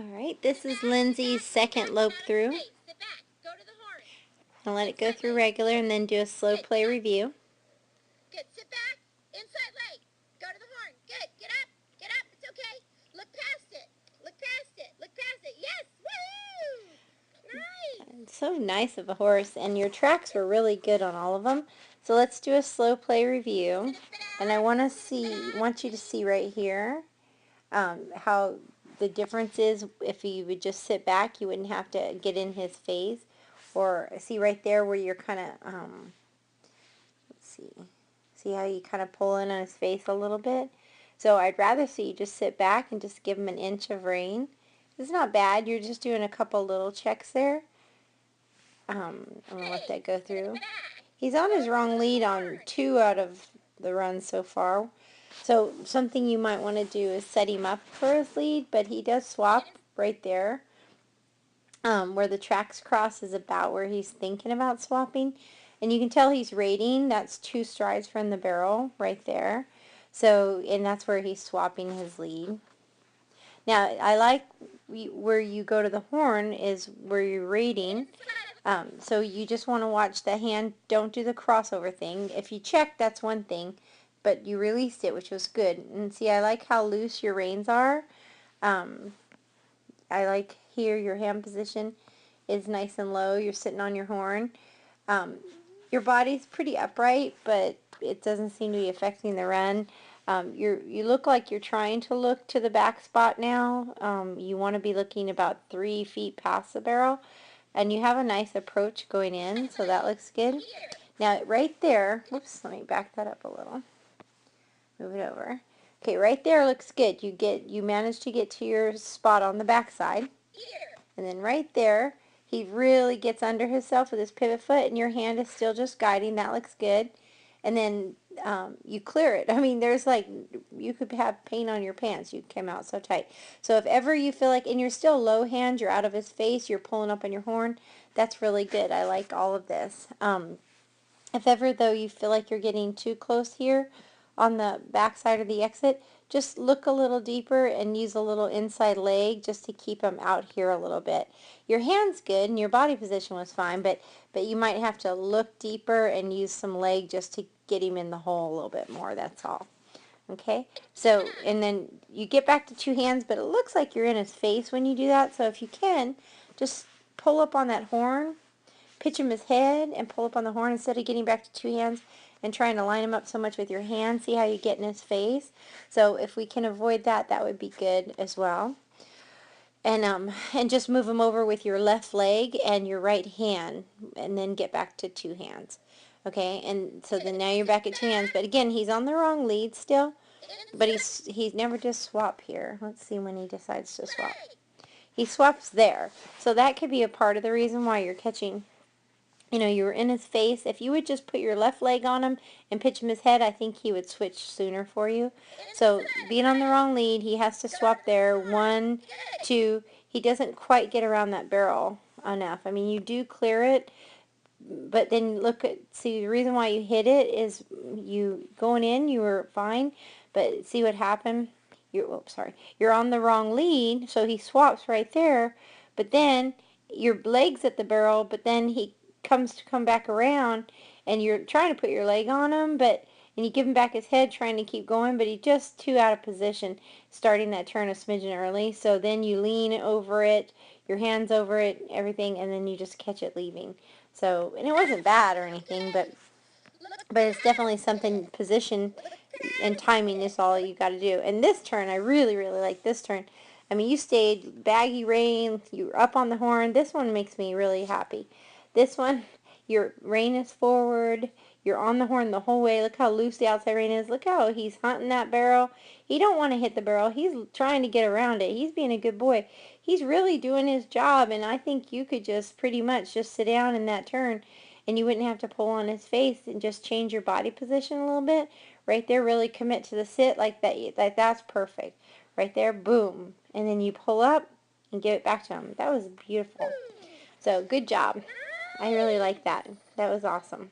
Alright, this is Lindsay's second lope through. I'll let it go through regular and then do a slow play review. Good. Sit back. Inside leg. Go to the horn. Good. Get up. Get up. It's okay. Look past it. Look past it. Look past it. Yes. Woohoo! Nice. It's so nice of a horse, and your tracks were really good on all of them. So let's do a slow play review. And I want you to see right here how the difference is. If you would just sit back, you wouldn't have to get in his face. Or see right there where you're kind of, let's see how you kind of pull in on his face a little bit? So I'd rather see you just sit back and just give him an inch of rein. It's not bad. You're just doing a couple little checks there. I'm going to let that go through. He's on his wrong lead on 2 out of the runs so far. So something you might want to do is set him up for his lead, but he does swap right there. Where the tracks cross is about where he's thinking about swapping. And you can tell he's rating. That's 2 strides from the barrel right there. So, and that's where he's swapping his lead. Now, I like where you go to the horn is where you're rating. So you just want to watch the hand. Don't do the crossover thing. If you check, that's one thing. But you released it, which was good. And see, I like how loose your reins are. I like here your hand position is nice and low. You're sitting on your horn. Your body's pretty upright, but it doesn't seem to be affecting the run. You look like you're trying to look to the back spot now. You want to be looking about 3 feet past the barrel. And you have a nice approach going in, so that looks good. Now, right there, whoops, let me back that up a little. Move it over. Okay, right there looks good. You managed to get to your spot on the back side. And then right there, he really gets under himself with his pivot foot, and your hand is still just guiding. That looks good. And then you clear it. I mean, there's like, you could have paint on your pants. You came out so tight. So if ever you feel like, and you're still low hand, you're out of his face, you're pulling up on your horn, that's really good. I like all of this. If ever, though, you feel like you're getting too close here on the back side of the exit, just look a little deeper and use a little inside leg just to keep him out here a little bit. Your hand's good and your body position was fine, but you might have to look deeper and use some leg just to get him in the hole a little bit more, that's all. Okay, so, and then you get back to 2 hands, but it looks like you're in his face when you do that, so if you can, just pull up on that horn, pitch him his head, and pull up on the horn instead of getting back to 2 hands and trying to line him up so much with your hand. See how you get in his face? So if we can avoid that, that would be good as well. And just move him over with your left leg and your right hand, and then get back to 2 hands. Okay, and so then now you're back at 2 hands. But again, he's on the wrong lead still, but he's never just swap here. Let's see when he decides to swap. He swaps there. So that could be a part of the reason why you're catching. You were in his face. If you would just put your left leg on him and pitch him his head, I think he would switch sooner for you. So being on the wrong lead, he has to swap there. 1, 2. He doesn't quite get around that barrel enough. I mean, you do clear it, but then see, the reason why you hit it is you going in, you were fine, but see what happened? You're on the wrong lead, so he swaps right there, but then your leg's at the barrel, but then he come back around, and you're trying to put your leg on him, and you give him back his head trying to keep going, but he's just too out of position starting that turn a smidgen early. So then you lean over it, your hands over it, everything, and then you just catch it leaving. So, and it wasn't bad or anything, but it's definitely something. Position and timing is all you got to do. And this turn, I really, really like this turn. I mean, you stayed baggy rein, you were up on the horn. This one makes me really happy. This one, your rein is forward. You're on the horn the whole way. Look how loose the outside rein is. Look how he's hunting that barrel. He don't want to hit the barrel. He's trying to get around it. He's being a good boy. He's really doing his job, and I think you could just pretty much just sit down in that turn, and you wouldn't have to pull on his face and just change your body position a little bit. Right there, really commit to the sit like that. That's perfect. Right there, boom. And then you pull up and give it back to him. That was beautiful. So, good job. I really like that. That was awesome.